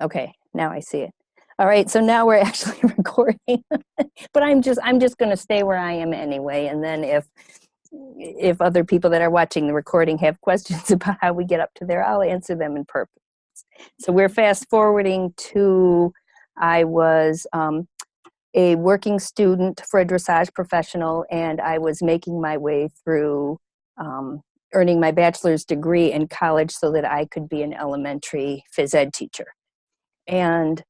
Okay, now I see it. All right, so now we're actually recording, but I'm just going to stay where I am anyway. And then if other people that are watching the recording have questions about how we get up to there, I'll answer them in purpose. So we're fast forwarding to I was a working student for a dressage professional, and I was making my way through earning my bachelor's degree in college so that I could be an elementary phys ed teacher. And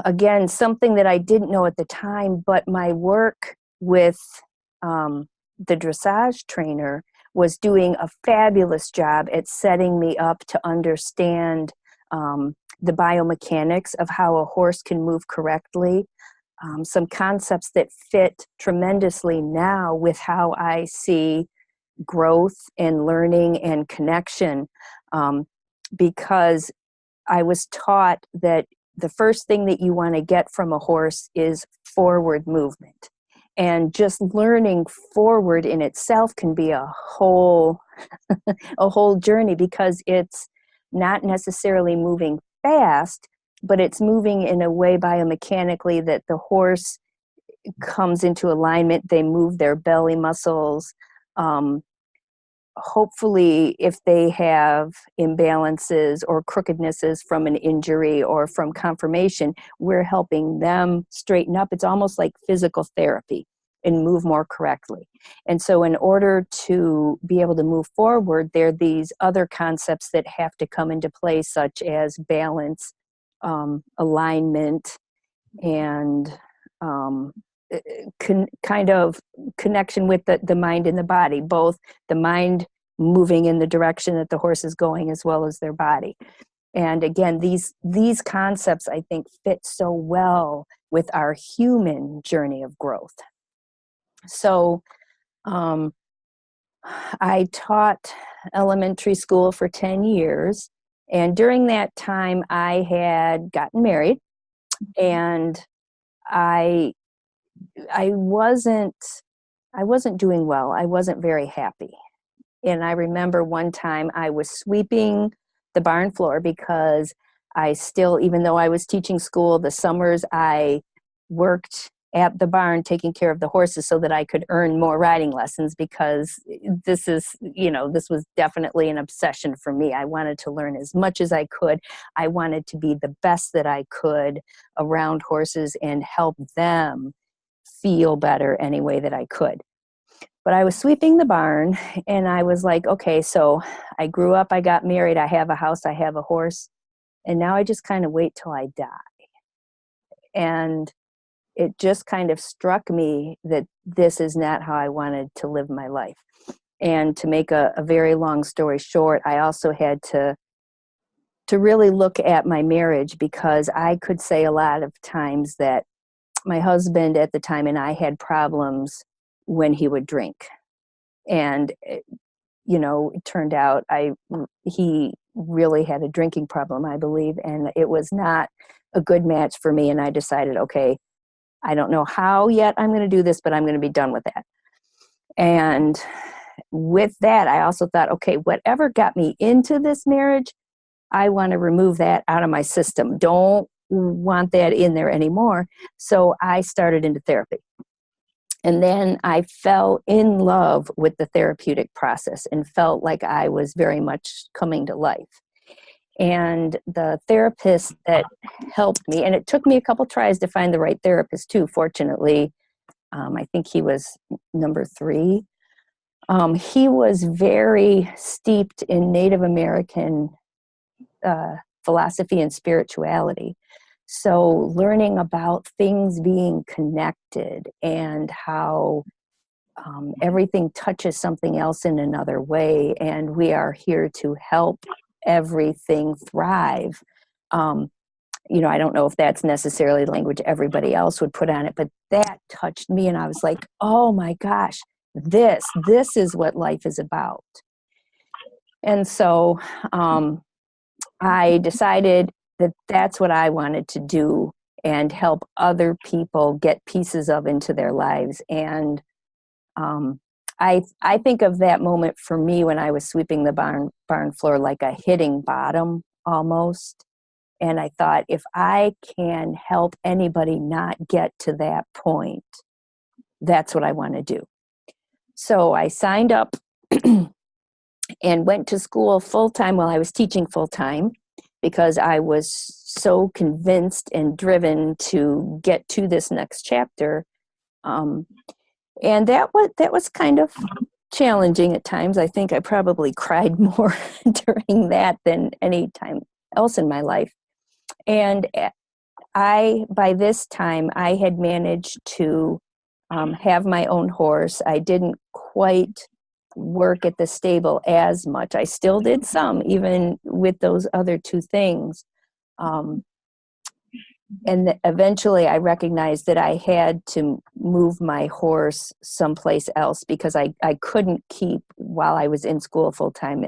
again, something that I didn't know at the time, but my work with the dressage trainer was doing a fabulous job at setting me up to understand the biomechanics of how a horse can move correctly. Some concepts that fit tremendously now with how I see growth and learning and connection, because I was taught that the first thing that you want to get from a horse is forward movement. And just learning forward in itself can be a whole a whole journey, because it's not necessarily moving fast, but it's moving in a way biomechanically that the horse comes into alignment. They move their belly muscles. Hopefully, if they have imbalances or crookednesses from an injury or from conformation, we're helping them straighten up. It's almost like physical therapy and move more correctly. And so in order to be able to move forward, there are these other concepts that have to come into play, such as balance, alignment, and kind of connection with the mind and the body, both the mind moving in the direction that the horse is going as well as their body. And again, these concepts, I think, fit so well with our human journey of growth. So I taught elementary school for 10 years. And during that time, I had gotten married, and I wasn't doing well. I wasn't very happy. And I remember one time I was sweeping the barn floor because I still, even though I was teaching school, the summers I worked at the barn taking care of the horses so that I could earn more riding lessons, because this was definitely an obsession for me. I wanted to learn as much as I could. I wanted to be the best that I could around horses and help them feel better any way that I could. But I was sweeping the barn, and I was like, okay, so I grew up, I got married, I have a house, I have a horse, and now I just kind of wait till I die. And it just kind of struck me that this is not how I wanted to live my life. And to make a very long story short, I also had to really look at my marriage, because I could say a lot of times that my husband at the time and I had problems when he would drink. And, it turned out he really had a drinking problem, I believe, and it was not a good match for me. And I decided, okay, I don't know how yet I'm going to do this, but I'm going to be done with that. And with that, I also thought, okay, whatever got me into this marriage, I want to remove that out of my system. Don't want that in there anymore. So I started into therapy. And then I fell in love with the therapeutic process and felt like I was very much coming to life. And the therapist that helped me, and it took me a couple tries to find the right therapist too, fortunately. I think he was number 3. He was very steeped in Native American philosophy and spirituality. So learning about things being connected and how everything touches something else in another way, and we are here to help everything thrive. I don't know if that's necessarily language everybody else would put on it, but that touched me, and I was like, oh my gosh, this is what life is about. And so I decided that that's what I wanted to do and help other people get pieces of into their lives. And I think of that moment for me when I was sweeping the barn floor like a hitting bottom almost. And I thought, if I can help anybody not get to that point, that's what I want to do. So I signed up and went to school full-time while I was teaching full-time, because I was so convinced and driven to get to this next chapter. And that was kind of challenging at times. I think I probably cried more during that than any time else in my life. And by this time, I had managed to have my own horse. I didn't quite work at the stable as much. I still did some, even with those other two things. And eventually I recognized that I had to move my horse someplace else, because I couldn't keep, while I was in school full-time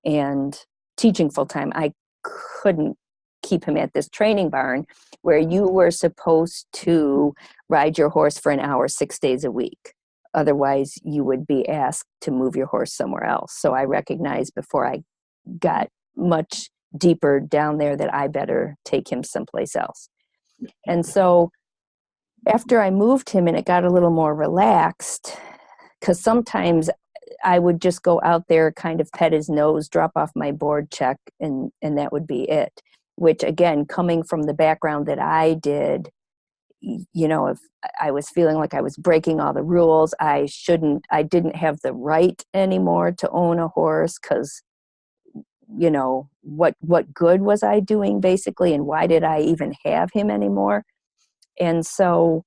and teaching full-time, I couldn't keep him at this training barn where you were supposed to ride your horse for an hour 6 days a week. Otherwise, you would be asked to move your horse somewhere else. So I recognized before I got much deeper down there that I better take him someplace else. And so after I moved him and it got a little more relaxed, because sometimes I would just go out there, kind of pet his nose, drop off my board check, and that would be it. Which, again, coming from the background that I did, if I was feeling like I was breaking all the rules, I didn't have the right anymore to own a horse, because, what good was I doing, basically, and why did I even have him anymore? And so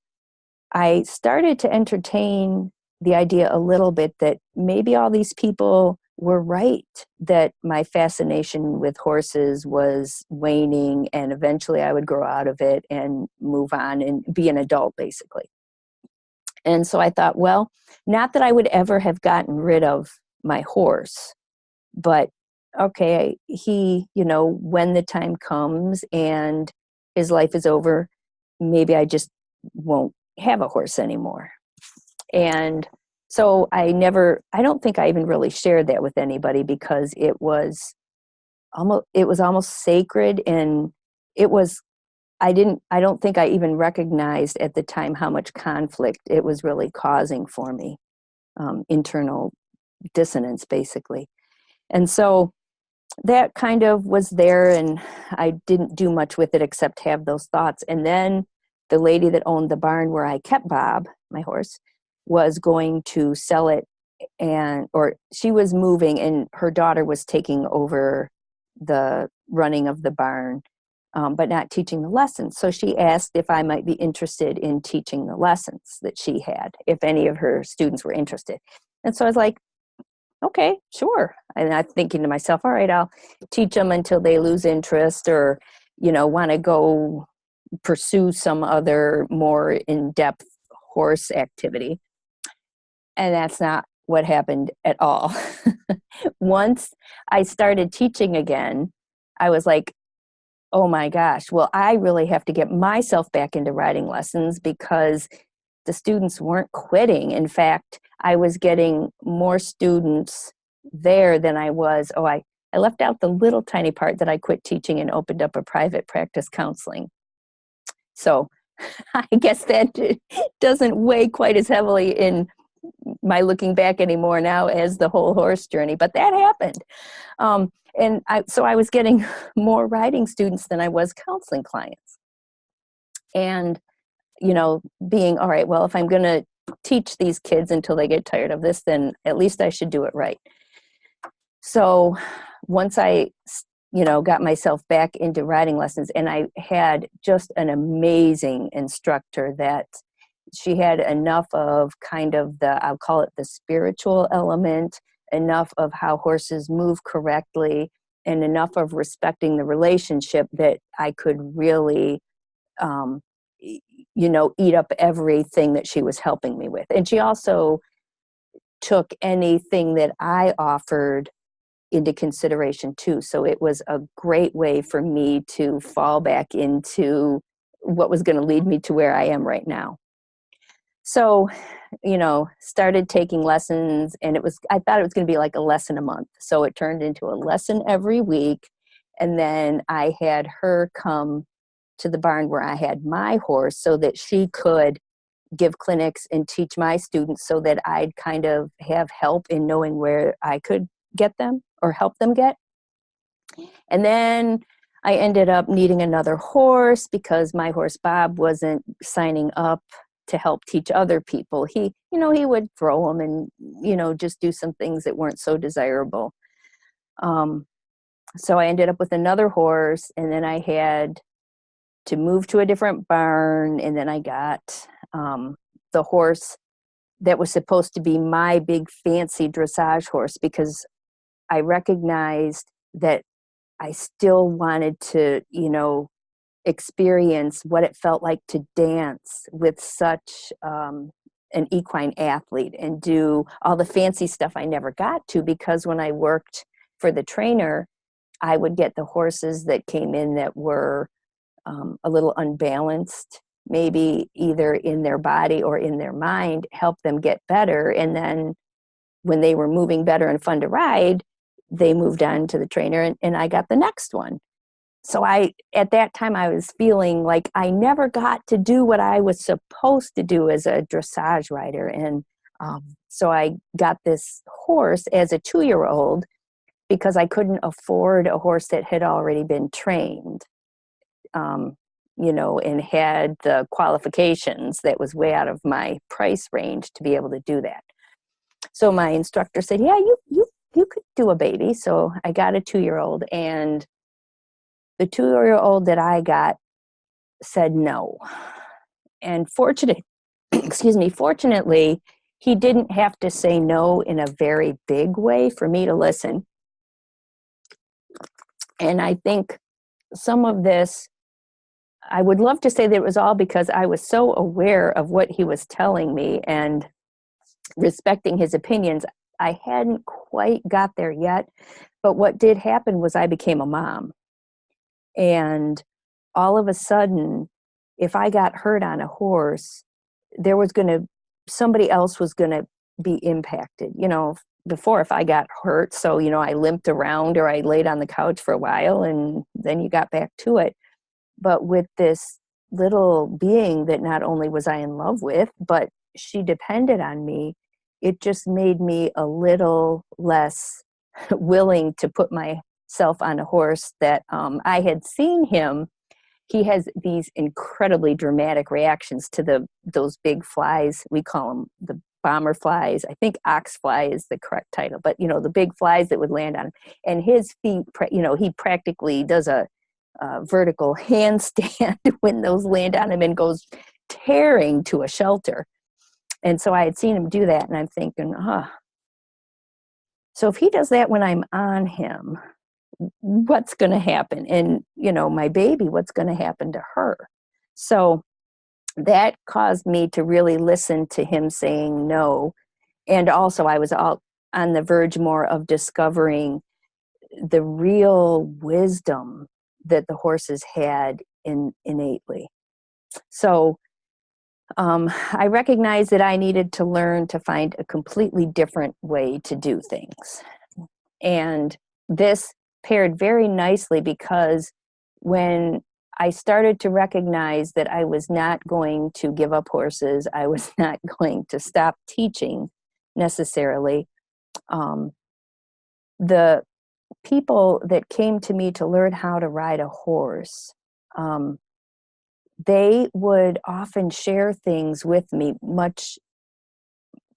I started to entertain the idea a little bit that maybe all these people were right, that my fascination with horses was waning, and eventually I would grow out of it and move on and be an adult, basically. And so I thought, well, not that I would ever have gotten rid of my horse, but okay, he, when the time comes and his life is over, maybe I just won't have a horse anymore. And so I don't think I even really shared that with anybody, because it was almost sacred. And I don't think I even recognized at the time how much conflict it was really causing for me, internal dissonance, basically. And so that kind of was there, and I didn't do much with it except have those thoughts. And then the lady that owned the barn where I kept Bob, my horse, was going to sell it, or she was moving, and her daughter was taking over the running of the barn, but not teaching the lessons. So she asked if I might be interested in teaching the lessons that she had, if any of her students were interested. And so I was like, okay, sure. And I'm thinking to myself, all right, I'll teach them until they lose interest, or, want to go pursue some other more in-depth horse activity. And that's not what happened at all. Once I started teaching again, I was like, oh my gosh, well, I really have to get myself back into riding lessons, because the students weren't quitting. In fact, I was getting more students there than I was. I left out the little tiny part that I quit teaching and opened up a private practice counseling. So I guess that doesn't weigh quite as heavily in my looking back anymore now as the whole horse journey, but that happened. So I was getting more riding students than I was counseling clients. And, being, all right, well, if I'm going to teach these kids until they get tired of this, then at least I should do it right. So once I, got myself back into riding lessons, and I had just an amazing instructor that she had enough of kind of I'll call it the spiritual element, enough of how horses move correctly, and enough of respecting the relationship that I could really, eat up everything that she was helping me with. And she also took anything that I offered into consideration too. So it was a great way for me to fall back into what was going to lead me to where I am right now. So, started taking lessons, and I thought it was going to be like a lesson a month. So it turned into a lesson every week. And then I had her come to the barn where I had my horse so that she could give clinics and teach my students, so that I'd kind of have help in knowing where I could get them or help them get. And then I ended up needing another horse because my horse Bob wasn't signing up to help teach other people. He would throw them and, just do some things that weren't so desirable. So I ended up with another horse, and then I had to move to a different barn, and then I got the horse that was supposed to be my big fancy dressage horse, because I recognized that I still wanted to, experience what it felt like to dance with such an equine athlete and do all the fancy stuff I never got to, because when I worked for the trainer, I would get the horses that came in that were a little unbalanced, maybe either in their body or in their mind, help them get better. And then when they were moving better and fun to ride, they moved on to the trainer, and I got the next one. So at that time, I was feeling like I never got to do what I was supposed to do as a dressage rider. And so I got this horse as a 2-year-old because I couldn't afford a horse that had already been trained, and had the qualifications that was way out of my price range to be able to do that. So my instructor said, yeah, you could do a baby. So I got a 2-year-old, and the 2-year-old that I got said no. And fortunately, he didn't have to say no in a very big way for me to listen. And I think some of this, I would love to say that it was all because I was so aware of what he was telling me and respecting his opinions. I hadn't quite got there yet, but what did happen was I became a mom. And all of a sudden, if I got hurt on a horse, somebody else was going to be impacted. Before, if I got hurt, so, I limped around or I laid on the couch for a while and then you got back to it. But with this little being that not only was I in love with, but she depended on me, it just made me a little less willing to put myself on a horse that I had seen him. He has these incredibly dramatic reactions to those big flies. We call them the bomber flies. I think ox fly is the correct title, but the big flies that would land on him. And his feet, he practically does a vertical handstand when those land on him and goes tearing to a shelter. And so I had seen him do that, and I'm thinking, so if he does that when I'm on him, what's going to happen? And, my baby, what's going to happen to her? So that caused me to really listen to him saying no. And also I was all on the verge more of discovering the real wisdom that the horses had innately. So I recognized that I needed to learn to find a completely different way to do things. And this paired very nicely, because when I started to recognize that I was not going to give up horses, I was not going to stop teaching necessarily, the people that came to me to learn how to ride a horse, they would often share things with me much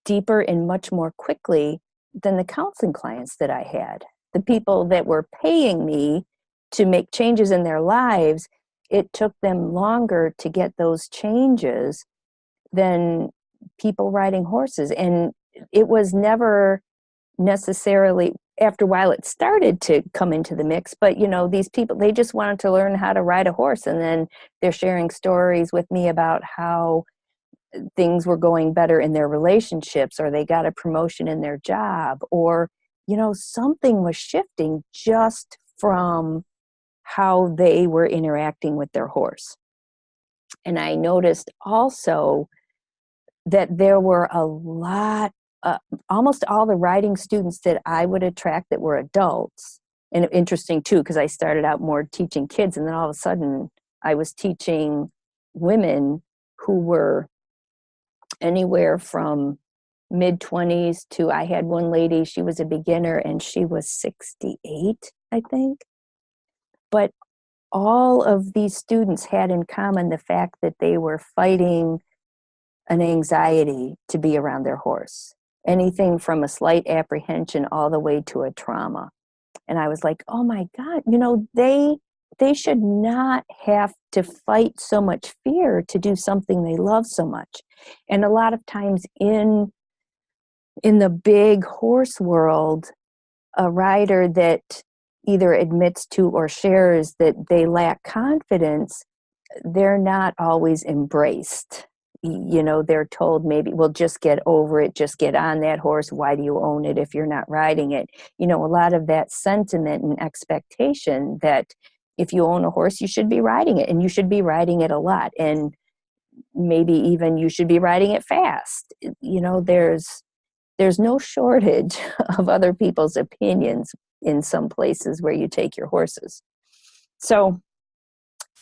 deeper and much more quickly than the counseling clients that I had. The people that were paying me to make changes in their lives, it took them longer to get those changes than people riding horses. And it was never necessarily, after a while it started to come into the mix, but these people, they just wanted to learn how to ride a horse, and then they're sharing stories with me about how things were going better in their relationships, or they got a promotion in their job, or something was shifting just from how they were interacting with their horse. And I noticed also that there were a lot, almost all the riding students that I would attract that were adults, and interesting too, because I started out more teaching kids, and then all of a sudden I was teaching women who were anywhere from mid-20s to, I had one lady, she was a beginner and she was 68, I think. But all of these students had in common the fact that they were fighting an anxiety to be around their horse. Anything from a slight apprehension all the way to a trauma. And I was like, oh my God, they should not have to fight so much fear to do something they love so much. And a lot of times in the big horse world, a rider that either admits to or shares that they lack confidence, they're not always embraced. They're told maybe, well, just get over it, just get on that horse. Why do you own it if you're not riding it? A lot of that sentiment and expectation that if you own a horse, you should be riding it, and you should be riding it a lot. And maybe even you should be riding it fast. There's no shortage of other people's opinions in some places where you take your horses. So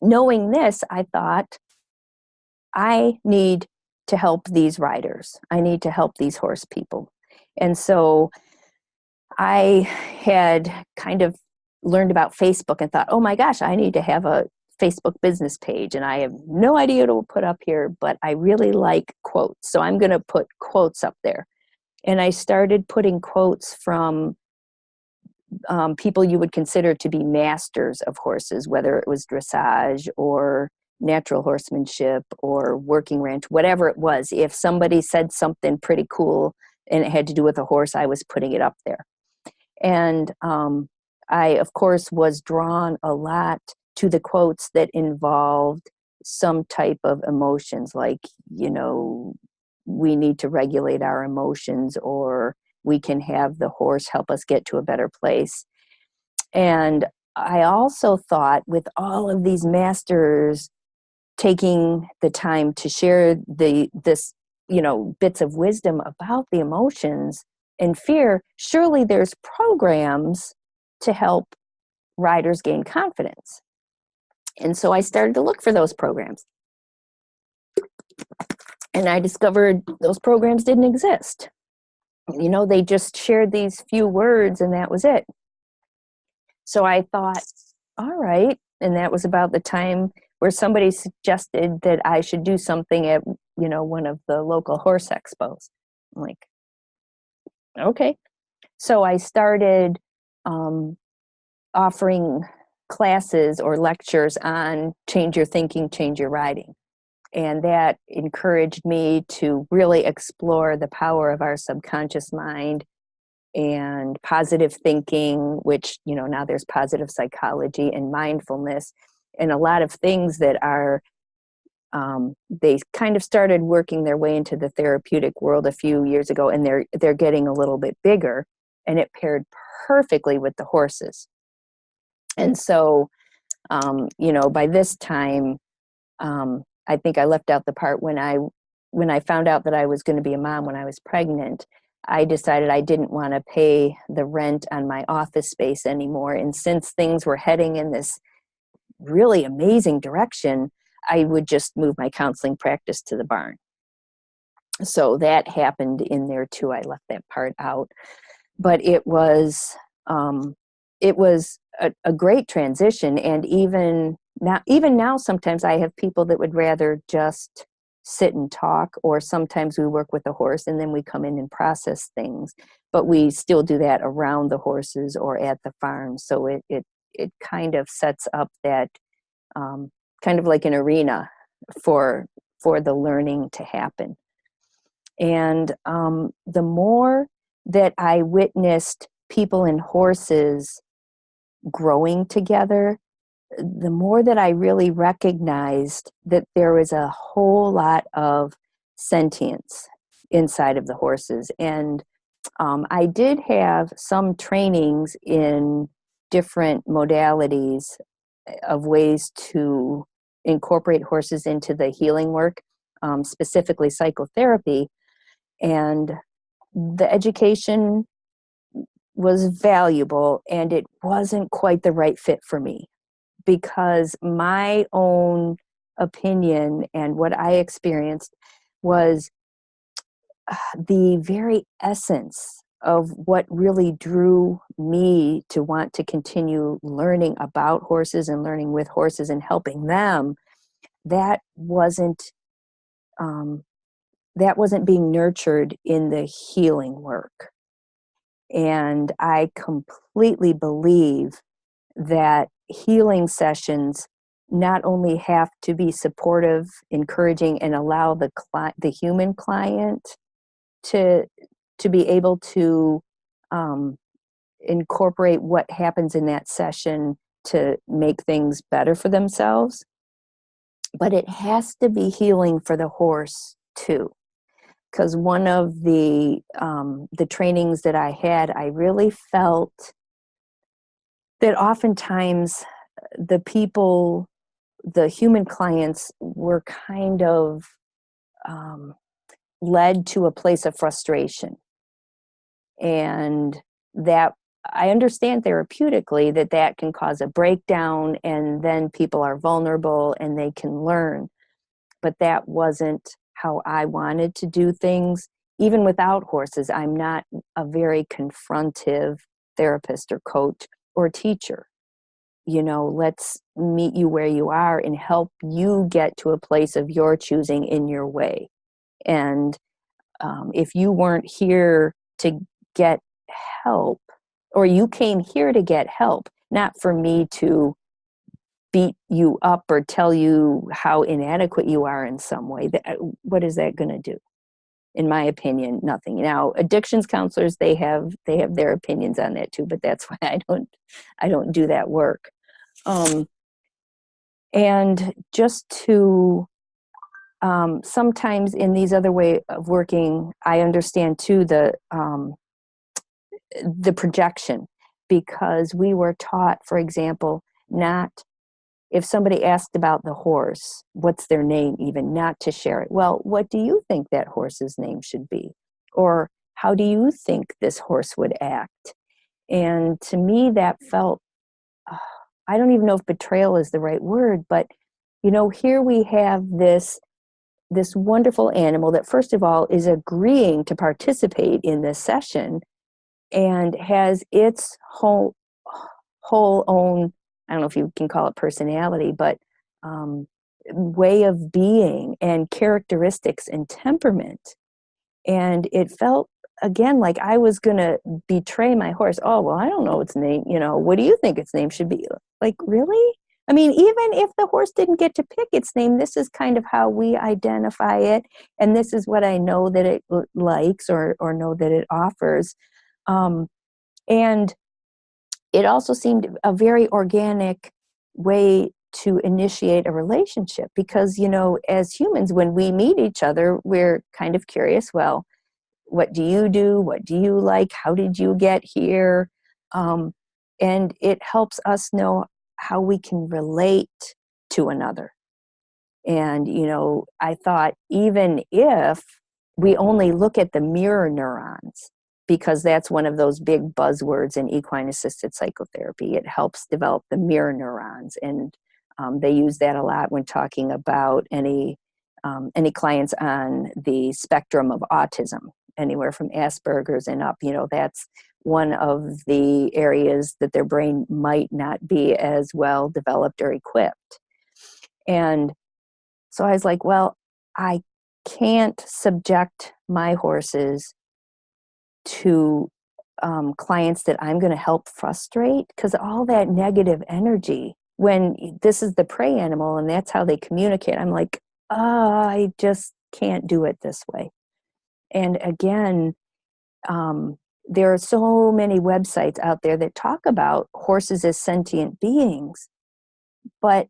knowing this, I thought, I need to help these riders. I need to help these horse people. And so I had kind of learned about Facebook and thought, oh my gosh, I need to have a Facebook business page. And I have no idea what to put up here, but I really like quotes. So I'm going to put quotes up there. And I started putting quotes from people you would consider to be masters of horses, whether it was dressage or natural horsemanship or working ranch, whatever it was. If somebody said something pretty cool and it had to do with a horse, I was putting it up there. And I, of course, was drawn a lot to the quotes that involved some type of emotions, like, we need to regulate our emotions, or we can have the horse help us get to a better place. And I also thought, with all of these masters taking the time to share this bits of wisdom about the emotions and fear, surely there's programs to help riders gain confidence. And so I started to look for those programs. And I discovered those programs didn't exist. They just shared these few words and that was it. So I thought, all right. And that was about the time where somebody suggested that I should do something at, one of the local horse expos. I'm like, okay. So I started offering classes or lectures on change your thinking, change your riding. And that encouraged me to really explore the power of our subconscious mind and positive thinking, which, now there's positive psychology and mindfulness and a lot of things that are, they kind of started working their way into the therapeutic world a few years ago, and they're getting a little bit bigger, and it paired perfectly with the horses. And so, by this time, I think I left out the part when I found out that I was going to be a mom when I was pregnant. I decided I didn't want to pay the rent on my office space anymore. And since things were heading in this really amazing direction, I would just move my counseling practice to the barn. So that happened in there too. I left that part out. But it was a great transition. And even now, sometimes I have people that would rather just sit and talk, or sometimes we work with the horse and then we come in and process things, but we still do that around the horses or at the farm. So it kind of sets up that kind of like an arena for the learning to happen. And the more that I witnessed people and horses growing together, the more that I really recognized that there was a whole lot of sentience inside of the horses. And I did have some trainings in different modalities of ways to incorporate horses into the healing work, specifically psychotherapy. And the education was valuable, and it wasn't quite the right fit for me, because my own opinion and what I experienced was the very essence of what really drew me to want to continue learning about horses and learning with horses and helping them. That wasn't um, that wasn't being nurtured in the healing work. And I completely believe that healing sessions not only have to be supportive, encouraging, and allow the human client to be able to um, incorporate what happens in that session to make things better for themselves, but it has to be healing for the horse too. Because one of the trainings that I had, I really felt that oftentimes the people, the human clients, were kind of um, led to a place of frustration. And that, I understand therapeutically that that can cause a breakdown, and then people are vulnerable and they can learn. But that wasn't how I wanted to do things. Even without horses, I'm not a very confrontive therapist or coach or teacher. You know, let's meet you where you are and help you get to a place of your choosing in your way. And if you weren't here to get help, or you came here to get help, not for me to beat you up or tell you how inadequate you are in some way, what is that going to do? In my opinion, nothing. Now, addictions counselors, they have their opinions on that too, but that's why I don't do that work. And just to sometimes in these other way of working, I understand too the projection, because we were taught, for example, not, if somebody asked about the horse, what's their name, even not to share it. Well, what do you think that horse's name should be? Or how do you think this horse would act? And to me, that felt, I don't even know if betrayal is the right word, but you know, here we have this wonderful animal that, first of all, is agreeing to participate in this session and has its whole own, I don't know if you can call it personality, but way of being and characteristics and temperament. And it felt, again, like I was going to betray my horse. Oh, well, I don't know its name. You know, what do you think its name should be? Like, really? I mean, even if the horse didn't get to pick its name, this is kind of how we identify it. And this is what I know that it likes, or know that it offers. And it also seemed a very organic way to initiate a relationship, because, you know, as humans, when we meet each other, we're kind of curious, well, what do you do? What do you like? How did you get here? And it helps us know how we can relate to another. And, you know, I thought, even if we only look at the mirror neurons, because that's one of those big buzzwords in equine assisted psychotherapy, it helps develop the mirror neurons. And they use that a lot when talking about any clients on the spectrum of autism, anywhere from Asperger's and up. You know, that's one of the areas that their brain might not be as well developed or equipped. And so I was like, well, I can't subject my horses to clients that I'm going to help frustrate, because all that negative energy, when this is the prey animal and that's how they communicate, I'm like, I just can't do it this way. And again, there are so many websites out there that talk about horses as sentient beings, but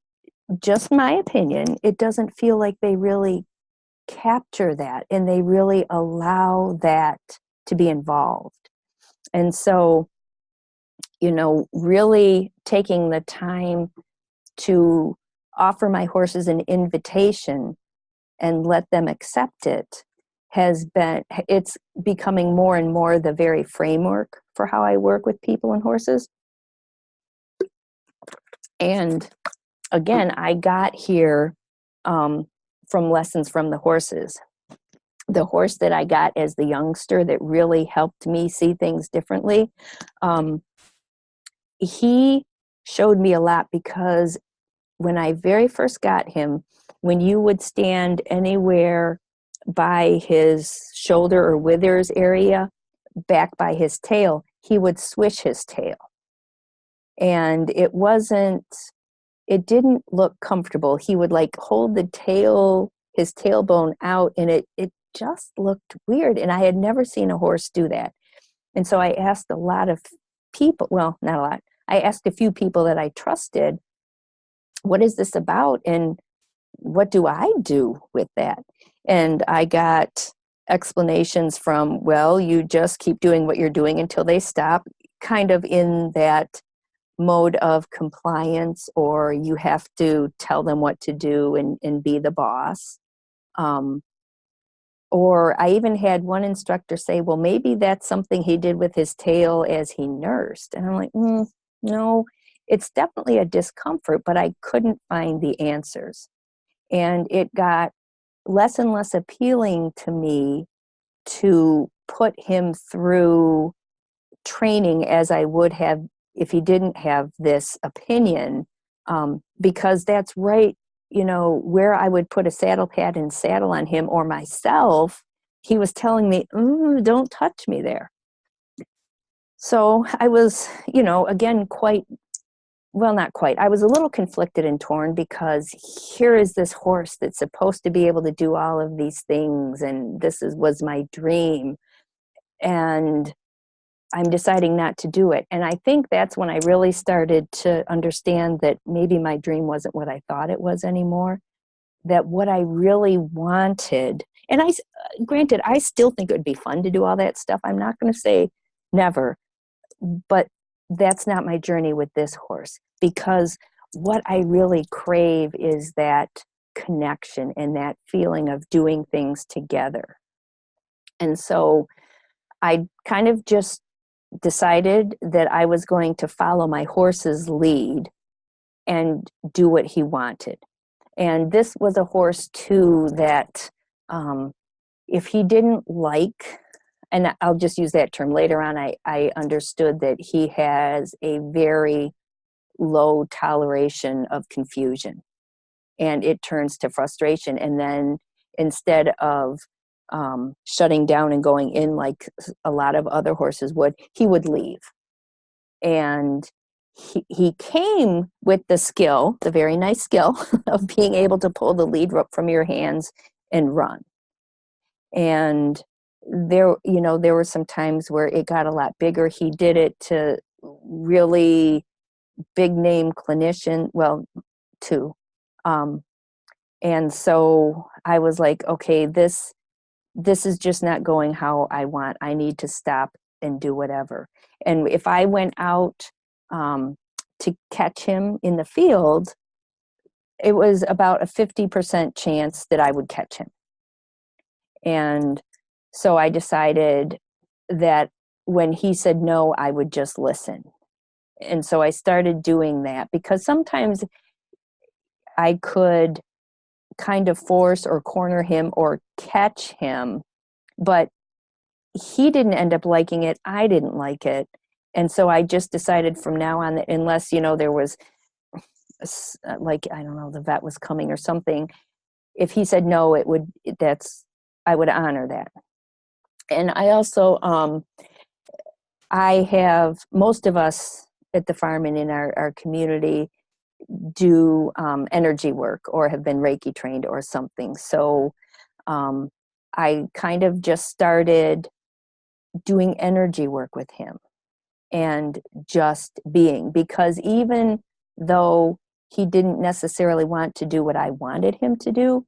just my opinion, it doesn't feel like they really capture that and they really allow that to be involved. And so, you know, really taking the time to offer my horses an invitation and let them accept it it's becoming more and more the very framework for how I work with people and horses. And again, I got here from lessons from the horses. The horse that I got as the youngster that really helped me see things differently, he showed me a lot, because when I very first got him, when you would stand anywhere by his shoulder or withers area, back by his tail, he would swish his tail. And it didn't look comfortable. He would like hold his tailbone out, and it just looked weird. And I had never seen a horse do that. And so I asked a lot of people, well, not a lot, I asked a few people that I trusted, what is this about? And what do I do with that? And I got explanations from, well, you just keep doing what you're doing until they stop, kind of in that mode of compliance, or you have to tell them what to do and be the boss. Or I even had one instructor say, well, maybe that's something he did with his tail as he nursed. And I'm like, no, it's definitely a discomfort, but I couldn't find the answers. And it got less and less appealing to me to put him through training as I would have if he didn't have this opinion, because that's right, where I would put a saddle pad and saddle on him or myself, he was telling me, don't touch me there. So I was, again, not quite. I was a little conflicted and torn, because here is this horse that's supposed to be able to do all of these things, and was my dream. And I'm deciding not to do it. And I think that's when I really started to understand that maybe my dream wasn't what I thought it was anymore, that what I really wanted, and granted, I still think it would be fun to do all that stuff. I'm not going to say never, but that's not my journey with this horse, because what I really crave is that connection and that feeling of doing things together. And so I kind of just decided that I was going to follow my horse's lead and do what he wanted. And this was a horse too that if he didn't like, and I'll just use that term later on, I understood that he has a very low toleration of confusion, and it turns to frustration. And then instead of shutting down and going in like a lot of other horses would, he would leave. And he came with the very nice skill of being able to pull the lead rope from your hands and run. And there were some times where it got a lot bigger. He did it to really big name clinician, well, two. And so I was like, okay, this is just not going how I want. I need to stop and do whatever. And if I went out to catch him in the field, it was about a 50% chance that I would catch him. And so I decided that when he said no, I would just listen. And so I started doing that, because sometimes I could kind of force or corner him or catch him, but he didn't end up liking it. I didn't like it. And so I just decided from now on that unless, there was like, I don't know, the vet was coming or something, if he said no, I would honor that. And I also, most of us at the farm and in our community do energy work or have been Reiki trained or something. So I kind of just started doing energy work with him and just being, because even though he didn't necessarily want to do what I wanted him to do,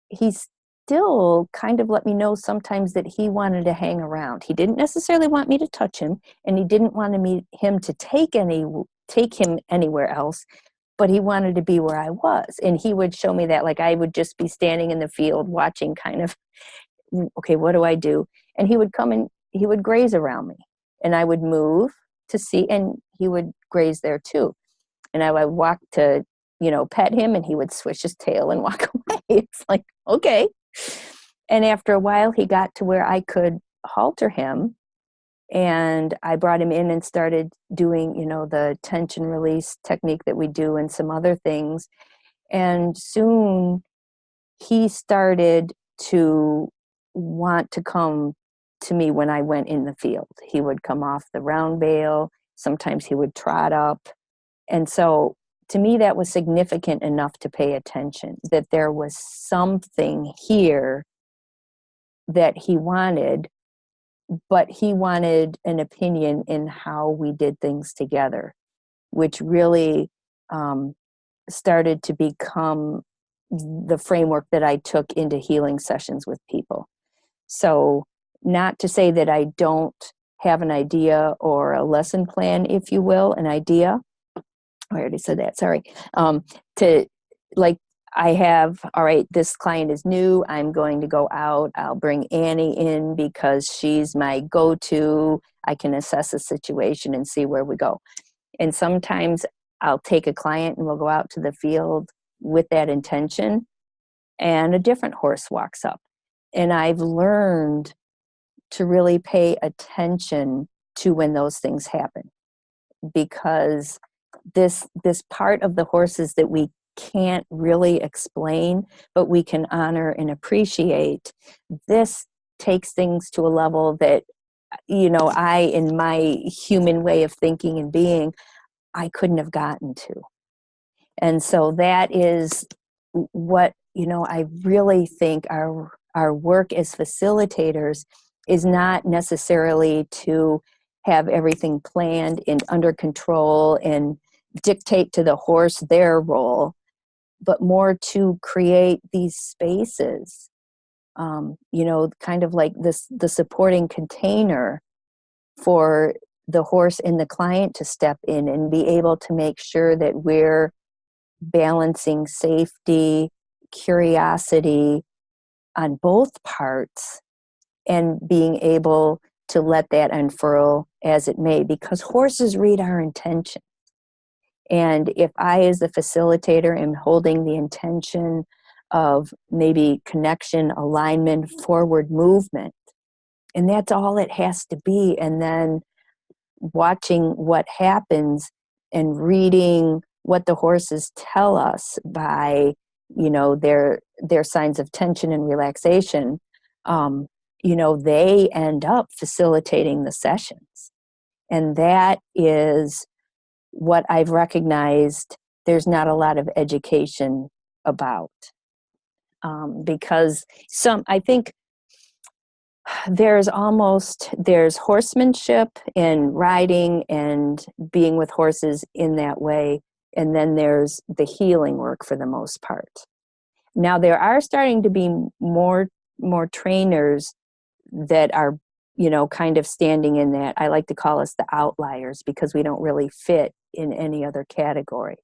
he still kind of let me know sometimes that he wanted to hang around. He didn't necessarily want me to touch him, and he didn't want him to take him anywhere else, but he wanted to be where I was. And he would show me that, like I would just be standing in the field watching, kind of, okay, what do I do? And he would come and he would graze around me. and I would move to see, and he would graze there too. And I would walk to, pet him, and he would swish his tail and walk away. It's like, okay. And after a while, he got to where I could halter him, and I brought him in and started doing, the tension release technique that we do and some other things. And soon he started to want to come to me when I went in the field. He would come off the round bale. Sometimes he would trot up. And so to me, that was significant enough to pay attention, that there was something here that he wanted, but he wanted an opinion in how we did things together, which really started to become the framework that I took into healing sessions with people. So not to say that I don't have an idea or a lesson plan, if you will, an idea. I already said that, sorry. I have, all right, this client is new. I'm going to go out. I'll bring Annie in because she's my go-to. I can assess the situation and see where we go. And sometimes I'll take a client and we'll go out to the field with that intention, and a different horse walks up. And I've learned to really pay attention to when those things happen, because this part of the horses that we can't really explain, but we can honor and appreciate, this takes things to a level that, I, in my human way of thinking and being, I couldn't have gotten to. And so that is what, I really think our work as facilitators is not necessarily to have everything planned and under control and dictate to the horse their role, but more to create these spaces, kind of like the supporting container for the horse and the client to step in and be able to make sure that we're balancing safety, curiosity on both parts, and being able to let that unfurl as it may, because horses read our intention. And if I, as the facilitator, am holding the intention of maybe connection, alignment, forward movement, and that's all it has to be, and then watching what happens and reading what the horses tell us by, their signs of tension and relaxation, they end up facilitating the sessions. And that is what I've recognized there's not a lot of education about. Because I think there's horsemanship and riding and being with horses in that way. And then there's the healing work for the most part. Now there are starting to be more trainers that are, kind of standing in that. I like to call us the outliers, because we don't really fit in any other category.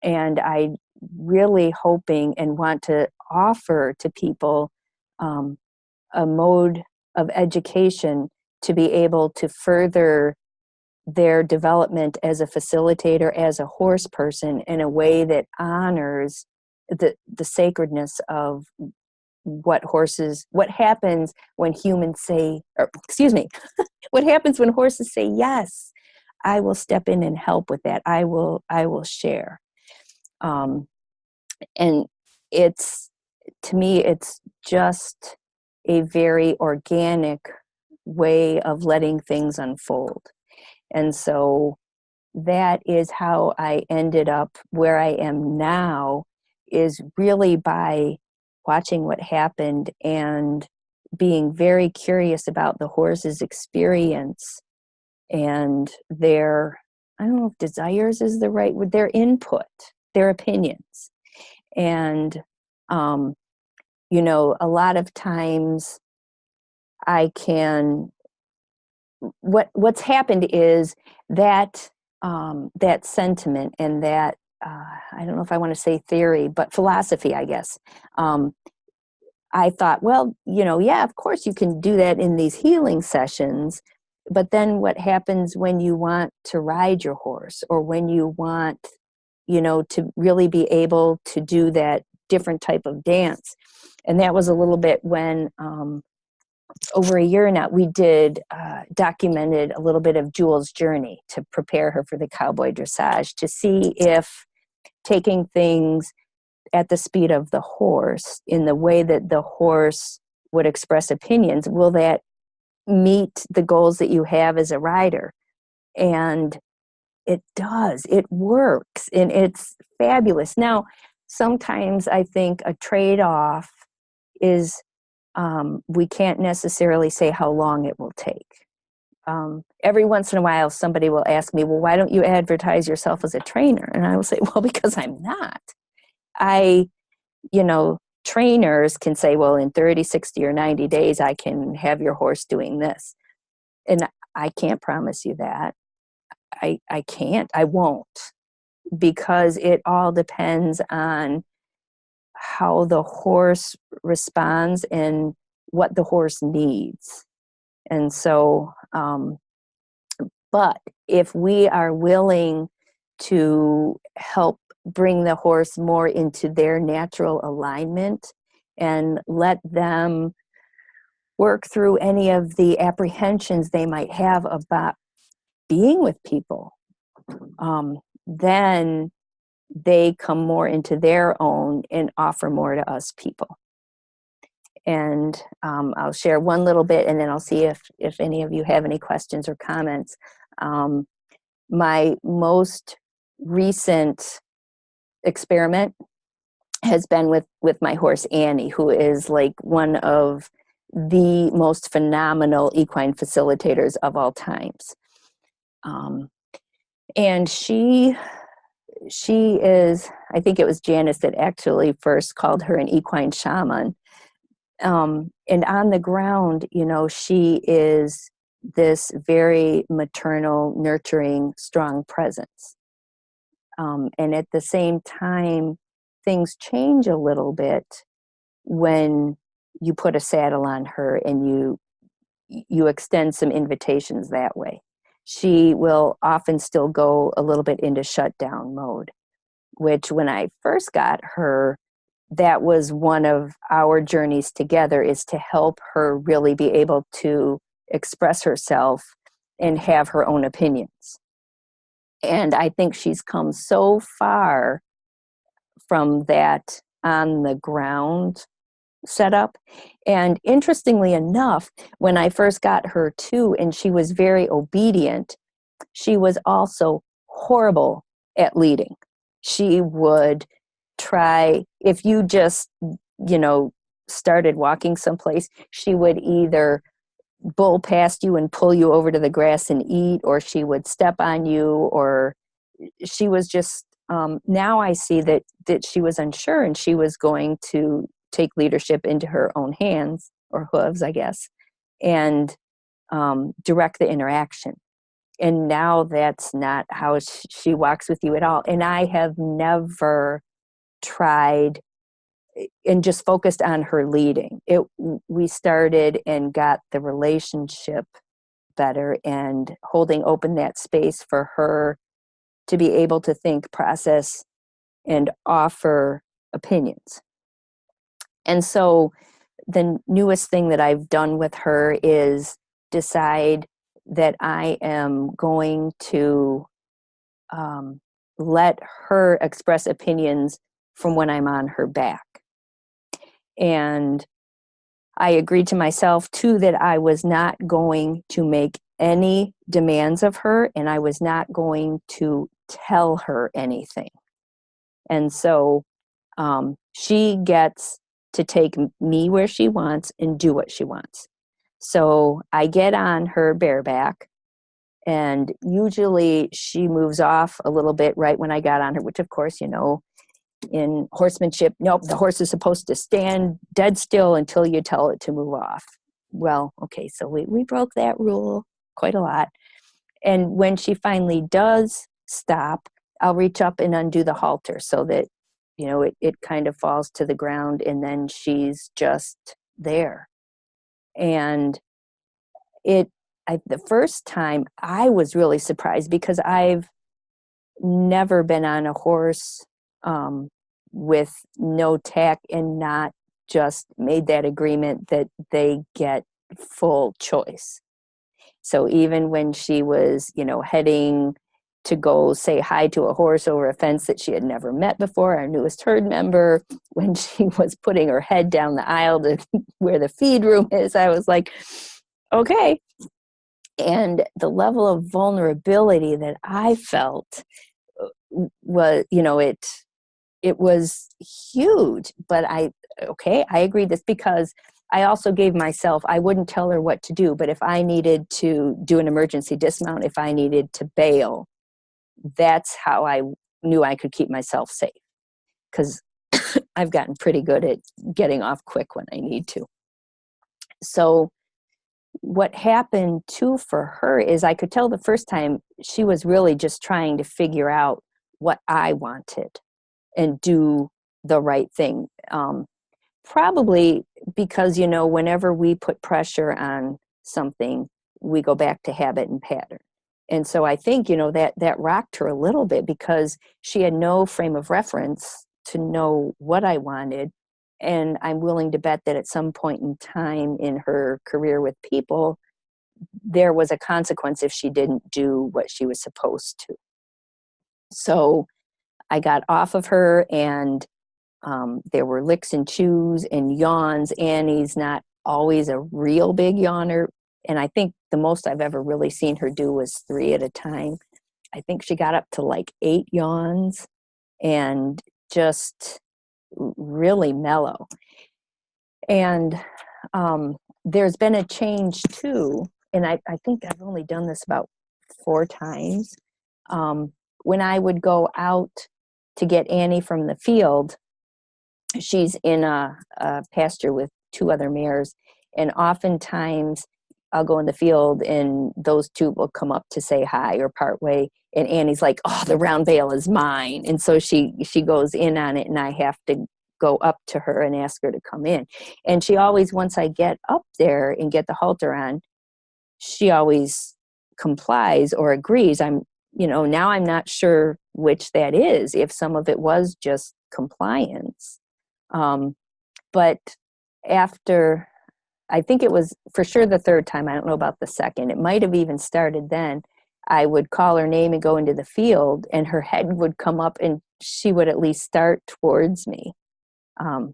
And I really hoping and want to offer to people a mode of education to be able to further their development as a facilitator, as a horse person, in a way that honors the sacredness of what happens when humans say, what happens when horses say, yes, I will step in and help with that. I will share. And to me, it's just a very organic way of letting things unfold. And so that is how I ended up where I am now, is really by watching what happened and being very curious about the horse's experience and their, I don't know if desires is the right word, their input, their opinions. And, a lot of times what's happened is that that sentiment and that, I don't know if I want to say theory, but philosophy, I guess. I thought, well, yeah, of course you can do that in these healing sessions, but then what happens when you want to ride your horse, or when you want, to really be able to do that different type of dance? And that was a little bit when, over a year now, we documented a little bit of Jewel's journey to prepare her for the cowboy dressage, to see if taking things at the speed of the horse, in the way that the horse would express opinions, will that meet the goals that you have as a rider? And it does. It works, and it's fabulous. Now, sometimes I think a trade-off is, we can't necessarily say how long it will take. Every once in a while, somebody will ask me, well, why don't you advertise yourself as a trainer? And I will say, well, because I'm not. Trainers can say, well, in 30, 60, or 90 days, I can have your horse doing this. And I can't promise you that. I can't. I won't. Because it all depends on how the horse responds and what the horse needs. And so, but if we are willing to help bring the horse more into their natural alignment and let them work through any of the apprehensions they might have about being with people, then they come more into their own and offer more to us people. And I'll share one little bit, and then I'll see if any of you have any questions or comments. My most recent experiment has been with my horse Annie, who is like one of the most phenomenal equine facilitators of all times. And she is, I think it was Janice that actually first called her an equine shaman. And on the ground, she is this very maternal, nurturing, strong presence. And at the same time, things change a little bit when you put a saddle on her and you extend some invitations that way. She will often still go a little bit into shutdown mode, which when I first got her, that was one of our journeys together, is to help her really be able to express herself and have her own opinions. And I think she's come so far from that on the ground setup. And interestingly enough, when I first got her too, and she was very obedient, she was also horrible at leading. She would try, if you just, started walking someplace, she would either bull past you and pull you over to the grass and eat, or she would step on you, or she was just, now I see that she was unsure, and she was going to take leadership into her own hands, or hooves, I guess, and direct the interaction. And now that's not how she walks with you at all. And I have never tried and just focused on her leading. We started and got the relationship better, and holding open that space for her to be able to think, process, and offer opinions. And so the newest thing that I've done with her is decide that I am going to let her express opinions from when I'm on her back. And I agreed to myself too that I was not going to make any demands of her, and I was not going to tell her anything. And so she gets to take me where she wants and do what she wants. So I get on her bareback, and usually she moves off a little bit right when I got on her, which of course, in horsemanship, nope, the horse is supposed to stand dead still until you tell it to move off. Well, okay, so we broke that rule quite a lot. And when she finally does stop, I'll reach up and undo the halter so that, it kind of falls to the ground, and then she's just there. And it the first time I was really surprised because I've never been on a horse with no tack and not just made that agreement that they get full choice. So even when she was, heading to go say hi to a horse over a fence that she had never met before, our newest herd member, when she was putting her head down the aisle to where the feed room is, I was like, okay. And the level of vulnerability that I felt was, it was huge. But I agreed this because I also gave myself, I wouldn't tell her what to do, but if I needed to do an emergency dismount, if I needed to bail, that's how I knew I could keep myself safe. Because I've gotten pretty good at getting off quick when I need to. So what happened too for her is I could tell the first time she was really just trying to figure out what I wanted and do the right thing. Probably because, whenever we put pressure on something, we go back to habit and pattern. And so I think, that rocked her a little bit because she had no frame of reference to know what I wanted. And I'm willing to bet that at some point in time in her career with people, there was a consequence if she didn't do what she was supposed to. So I got off of her, and there were licks and chews and yawns. Annie's not always a real big yawner. And I think the most I've ever really seen her do was 3 at a time. I think she got up to like 8 yawns and just really mellow. And there's been a change too. And I think I've only done this about 4 times. When I would go out to get Annie from the field, she's in a pasture with 2 other mares, and oftentimes I'll go in the field and those 2 will come up to say hi or part way, and Annie's like, oh, the round bale is mine. And so she goes in on it, and I have to go up to her and ask her to come in. And she always, once I get up there and get the halter on, she always complies or agrees. Now I'm not sure which that is, if some of it was just compliance. But after, I think it was for sure the 3rd time, I don't know about the 2nd, it might have even started then, I would call her name and go into the field, and her head would come up and she would at least start towards me.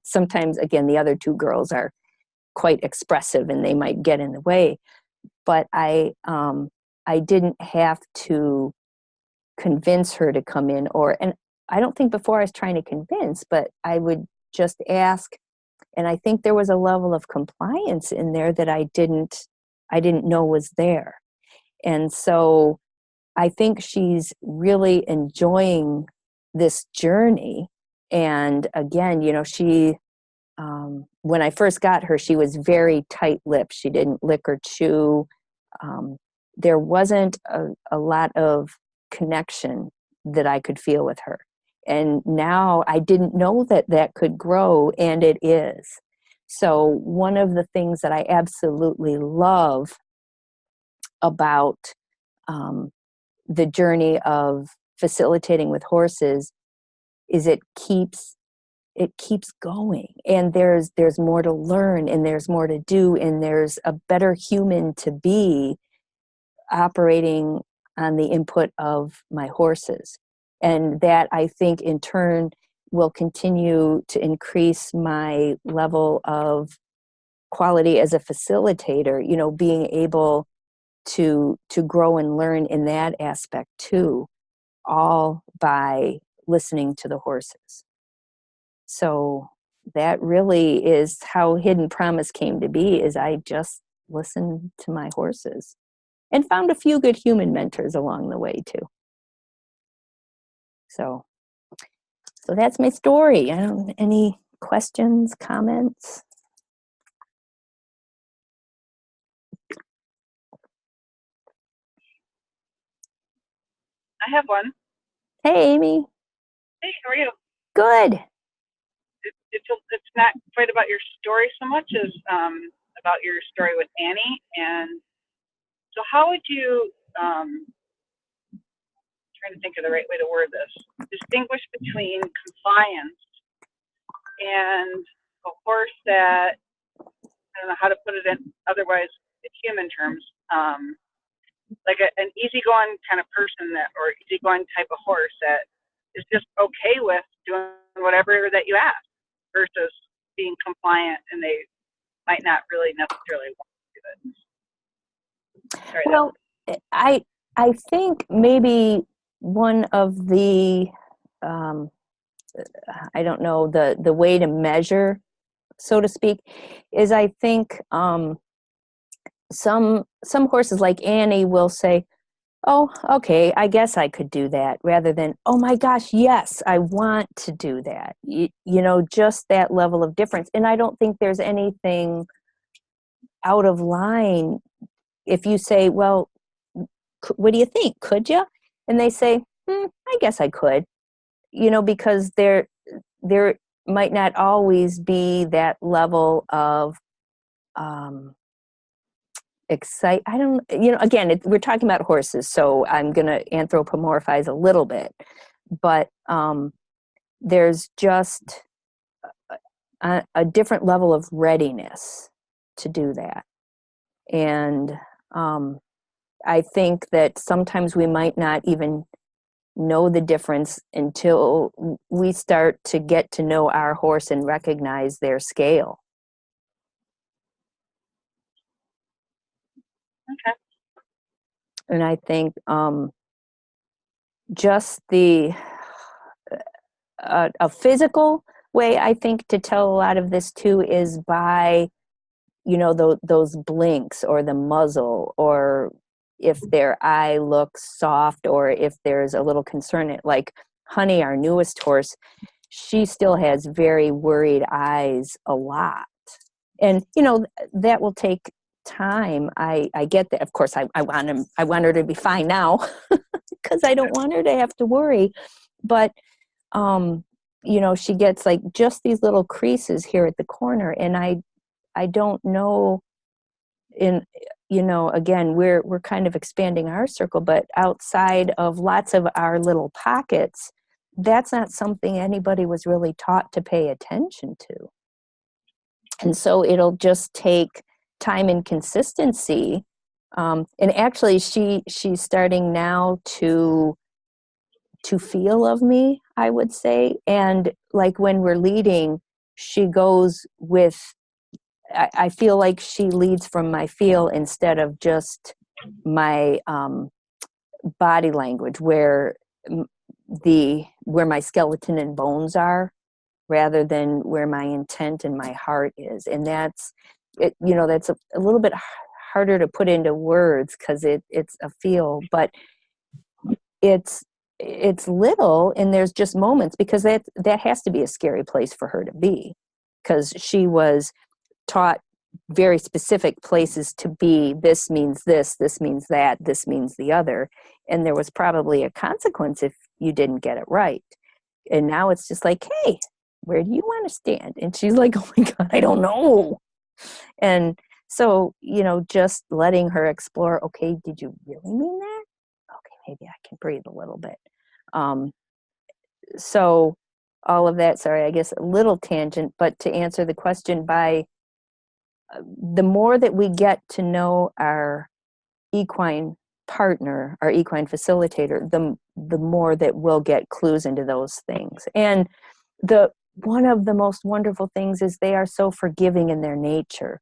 Sometimes, again, the other 2 girls are quite expressive and they might get in the way, but I didn't have to convince her to come in, and I don't think before I was trying to convince, but I would just ask. And I think there was a level of compliance in there that I didn't know was there. And so I think she's really enjoying this journey. And again, she, when I first got her, she was very tight-lipped. She didn't lick or chew. There wasn't a lot of connection that I could feel with her. And now I didn't know that could grow, and it is. So one of the things that I absolutely love about the journey of facilitating with horses is it keeps going, and there's more to learn, and there's more to do, and there's a better human to be operating on the input of my horses. And that, I think, in turn will continue to increase my level of quality as a facilitator, being able to grow and learn in that aspect too, all by listening to the horses. So that really is how Hidden Promise came to be, is I just listened to my horses and found a few good human mentors along the way too. So that's my story. Any questions, comments? I have one. Hey, Amy. Hey, how are you? Good. It's not quite about your story so much as about your story with Annie, and So how would you, trying to think of the right way to word this, distinguish between compliance and a horse that, I don't know how to put it in otherwise in human terms, like an easygoing kind of person that, or easygoing type of horse that is just okay with doing whatever that you ask versus being compliant and they might not really necessarily want to do it. Sorry, Well, I think maybe one of the I don't know, the way to measure, so to speak, is I think some horses like Annie will say, "Oh, okay, I guess I could do that," rather than, "Oh my gosh, yes, I want to do that." You know, just that level of difference. And I don't think there's anything out of line if you say, "Well, what do you think? Could you?" And they say, "I guess I could." You know, because there might not always be that level of I don't, you know, again, we're talking about horses, so I'm going to anthropomorphize a little bit, but there's just a different level of readiness to do that. And I think that sometimes we might not even know the difference until we start to get to know our horse and recognize their scale. Okay. And I think just the a physical way, I think, to tell a lot of this too is by, you know, those blinks or the muzzle, or if their eye looks soft, or if there's a little concern. Like Honey, our newest horse, she still has very worried eyes a lot. And, you know, that will take time. I get that. Of course, I want her to be fine now because I don't want her to have to worry. But, you know, she gets like just these little creases here at the corner. And I don't know, you know, again, we're kind of expanding our circle, but outside of lots of our little pockets, that's not something anybody was really taught to pay attention to. And so it'll just take time and consistency. And actually, she's starting now to feel of me, I would say. And like when we're leading, she goes with, I feel like she leads from my feel instead of just my body language, where my skeleton and bones are, rather than where my intent and my heart is. And that's it, you know, that's a little bit harder to put into words because it's a feel, but it's little, and there's just moments, because that has to be a scary place for her to be, because she was taught very specific places to be. This means this means that, this means the other, and there was probably a consequence if you didn't get it right. And now it's just like, hey, where do you want to stand? And she's like, oh my God, I don't know. And so, you know, just letting her explore, okay, did you really mean that? Okay, maybe I can breathe a little bit. So all of that, sorry, I guess a little tangent, but to answer the question, by the more that we get to know our equine partner, our equine facilitator, the more that we'll get clues into those things. And one of the most wonderful things is they are so forgiving in their nature.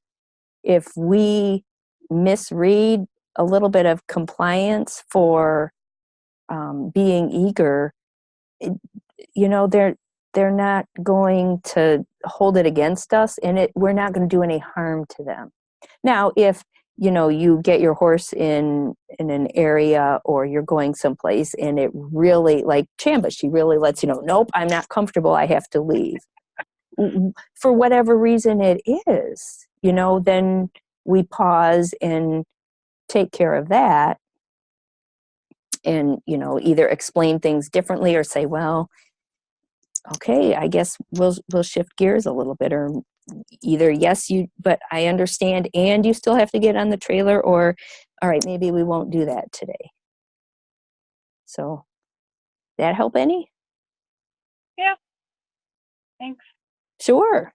If we misread a little bit of compliance for being eager, you know, they're not going to hold it against us, and we're not going to do any harm to them. Now, if you know, you get your horse in an area, or you're going someplace and it really, like Chamba, she really lets you know, nope, I'm not comfortable, I have to leave. For whatever reason it is, you know, then we pause and take care of that, and, you know, either explain things differently or say, well, okay, I guess we'll shift gears a little bit, or either, yes, but I understand, and you still have to get on the trailer, or all right, maybe we won't do that today. So, that help any? Yeah. Thanks. Sure.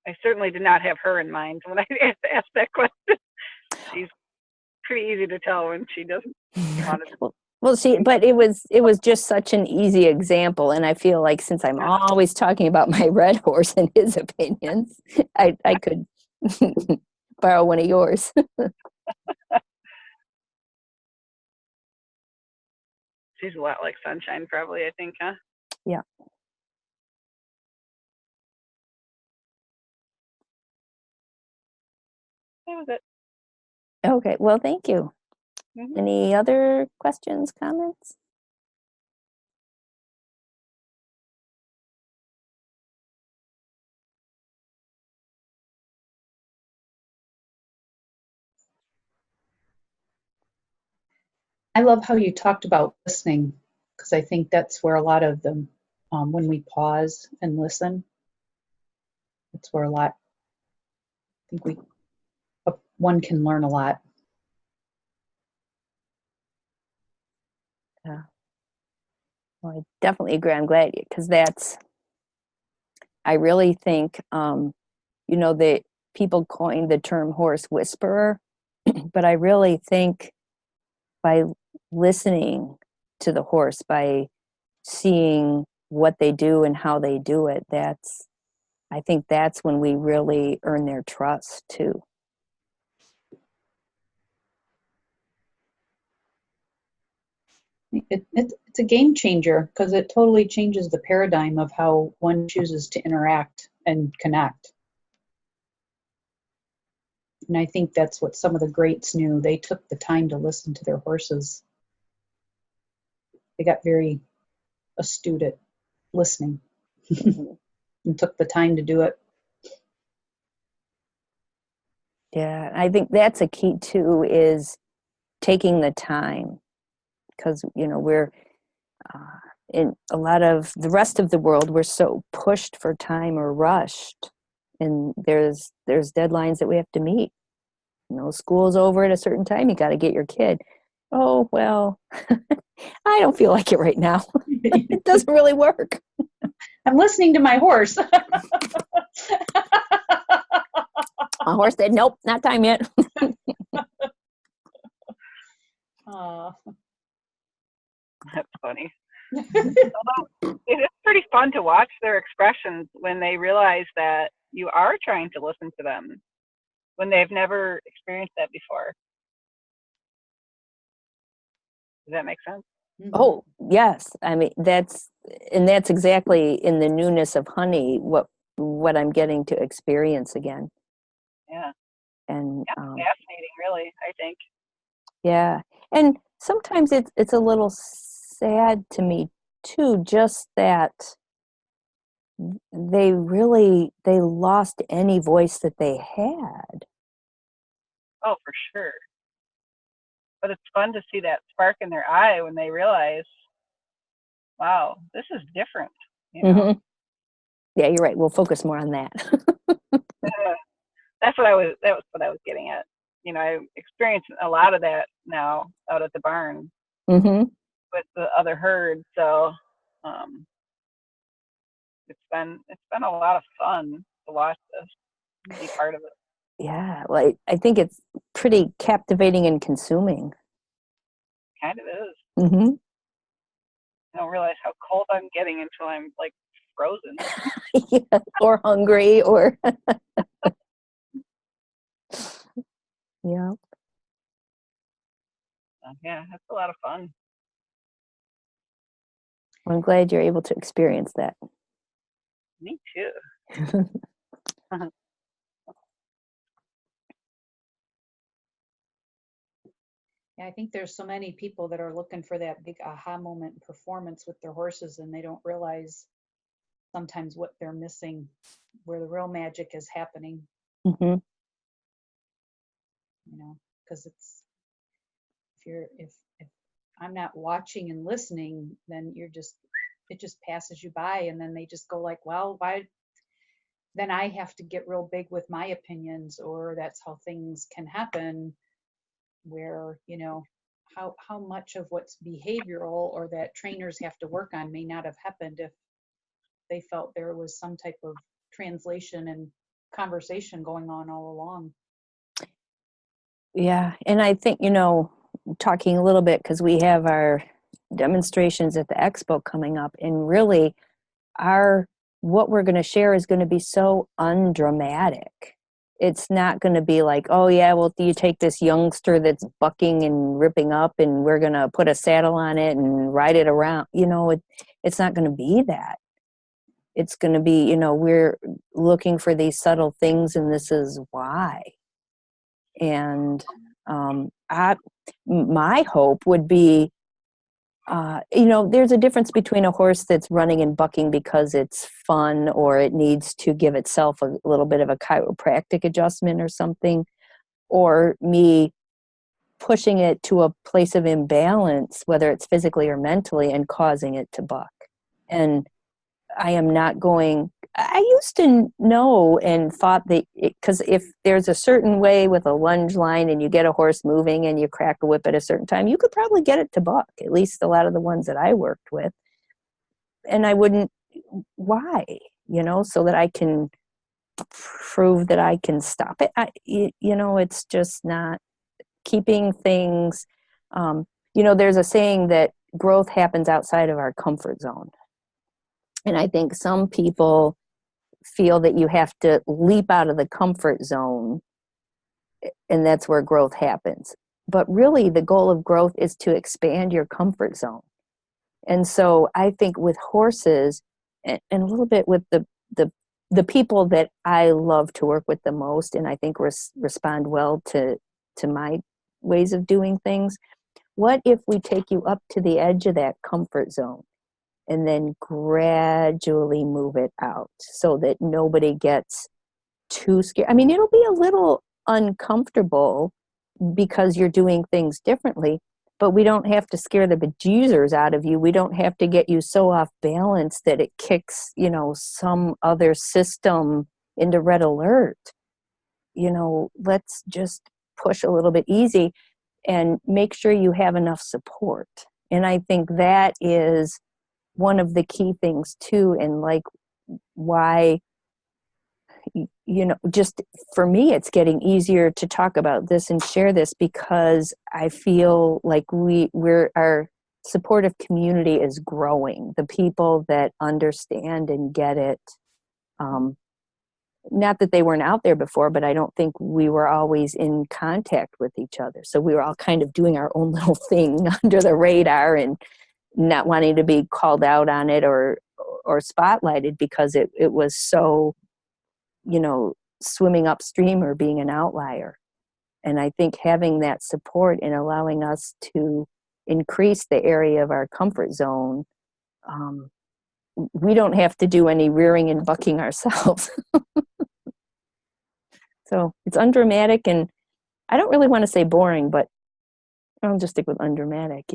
I certainly did not have her in mind when I asked that question. She's pretty easy to tell when she doesn't want to. Well, see, but it was just such an easy example, and I feel like since I'm always talking about my red horse and his opinions, I could borrow one of yours. She's a lot like Sunshine, probably, I think, huh? Yeah. That was it. Okay. Well, thank you. Mm-hmm. Any other questions, comments? I love how you talked about listening, because I think that's where a lot of them, when we pause and listen, that's where I think one can learn a lot. Yeah. Well, I definitely agree. I'm glad because I really think, that people coined the term horse whisperer, but I really think by listening to the horse, by seeing what they do and how they do it, I think that's when we really earn their trust too. It's a game changer because it totally changes the paradigm of how one chooses to interact and connect. And I think that's what some of the greats knew. They took the time to listen to their horses. They got very astute at listening and took the time to do it. Yeah, I think that's a key too, is taking the time, because we're in a lot of the rest of the world, we're so pushed for time or rushed, and there's deadlines that we have to meet. School's over at a certain time, you got to get your kid. Oh well, I don't feel like it right now. It doesn't really work. I'm listening to my horse. My horse said, nope, not time yet. That's funny. Although it is pretty fun to watch their expressions when they realize that you are trying to listen to them, when they've never experienced that before. Does that make sense? Oh, yes. I mean, that's exactly in the newness of honey, what I'm getting to experience again. Yeah. And Fascinating, really, I think. yeah. And sometimes it's a little sad to me too, just that they lost any voice that they had. Oh, for sure. But it's fun to see that spark in their eye when they realize, wow, this is different. Mm-hmm. Yeah, you're right. We'll focus more on that. That was what I was getting at. I experience a lot of that now out at the barn with the other herd. So it's been a lot of fun to watch this, be part of it. Yeah, well, I think it's pretty captivating and consuming. Kind of is. Mm-hmm. I don't realize how cold I'm getting until I'm like frozen. Yeah, or hungry, or yeah. Yeah, that's a lot of fun. I'm glad you're able to experience that. Me too. Yeah, I think there's so many people that are looking for that big aha moment in performance with their horses, and they don't realize sometimes what they're missing, where the real magic is happening. Mm-hmm. Because if I'm not watching and listening, then it just passes you by, and then they just go like, well, why? then I have to get real big with my opinions, or that's how things can happen, where, how much of what's behavioral or that trainers have to work on may not have happened if they felt there was some type of translation and conversation going on all along. Yeah, and I think, talking a little bit, because we have our demonstrations at the expo coming up, and really what we're going to share is going to be so undramatic. It's not going to be like, oh yeah, well, you take this youngster that's bucking and ripping up, and we're going to put a saddle on it and ride it around. It's not going to be that. It's going to be, we're looking for these subtle things, and this is why. And my hope would be, there's a difference between a horse that's running and bucking because it's fun, or it needs to give itself a little bit of a chiropractic adjustment or something, or me pushing it to a place of imbalance, whether it's physically or mentally, and causing it to buck. And I am not going. I used to know and thought that, because if there's a certain way with a lunge line and you get a horse moving and you crack a whip at a certain time, you could probably get it to buck, at least a lot of the ones that I worked with. And I wouldn't, why? So that I can prove that I can stop it. It's just not keeping things, there's a saying that growth happens outside of our comfort zone. And I think some people feel that you have to leap out of the comfort zone, and that's where growth happens. But really, the goal of growth is to expand your comfort zone. And so I think with horses, and a little bit with the people that I love to work with the most, and I think respond well to my ways of doing things, what if we take you up to the edge of that comfort zone and then gradually move it out so that nobody gets too scared? I mean, it'll be a little uncomfortable because you're doing things differently, but we don't have to scare the bejesus out of you. We don't have to get you so off balance that it kicks, some other system into red alert. Let's just push a little bit easy and make sure you have enough support. And I think that is one of the key things too, and like why, just for me, it's getting easier to talk about this and share this, because I feel like our supportive community is growing. The people that understand and get it, not that they weren't out there before, but I don't think we were always in contact with each other. So we were all kind of doing our own little thing under the radar and not wanting to be called out on it or spotlighted, because it was so, swimming upstream or being an outlier. And I think having that support and allowing us to increase the area of our comfort zone, we don't have to do any rearing and bucking ourselves. So it's undramatic, and I don't really want to say boring, but I'll just stick with undramatic.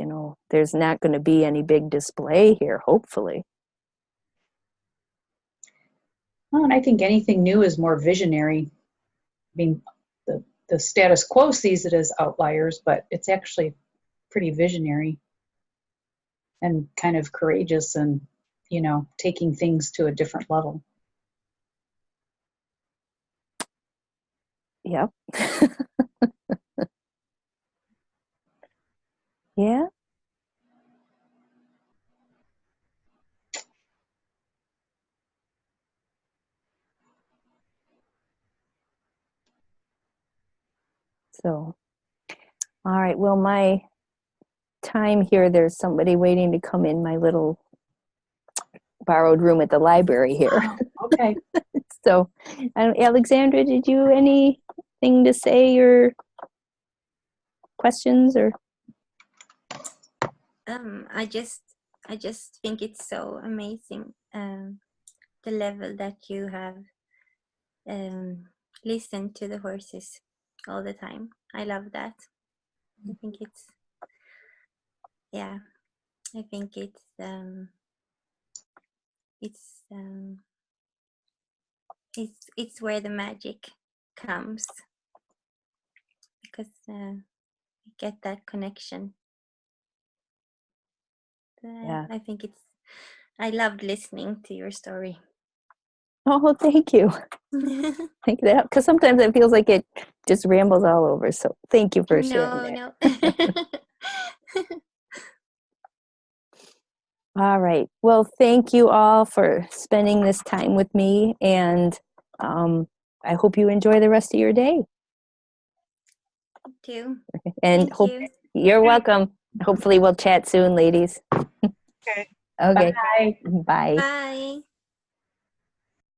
There's not going to be any big display here, hopefully. Well, and I think anything new is more visionary. I mean, the status quo sees it as outliers, but it's actually pretty visionary and kind of courageous, and, taking things to a different level. Yep. Yeah. So, all right. Well, my time here, there's somebody waiting to come in my little borrowed room at the library here. Oh, okay. So, Alexandra, did you anything to say or questions or? I just think it's so amazing, the level that you have listened to the horses all the time. I love that. I think it's it's where the magic comes, because you get that connection. Yeah. I think I loved listening to your story. Oh, thank you. Thank you. Because sometimes it feels like it just rambles all over. So thank you for sharing No, that. no. All right. Well, thank you all for spending this time with me. And I hope you enjoy the rest of your day. Too. And Thank hope you. you're welcome. Hopefully, we'll chat soon, ladies. Okay. Okay. Bye. Bye. Bye.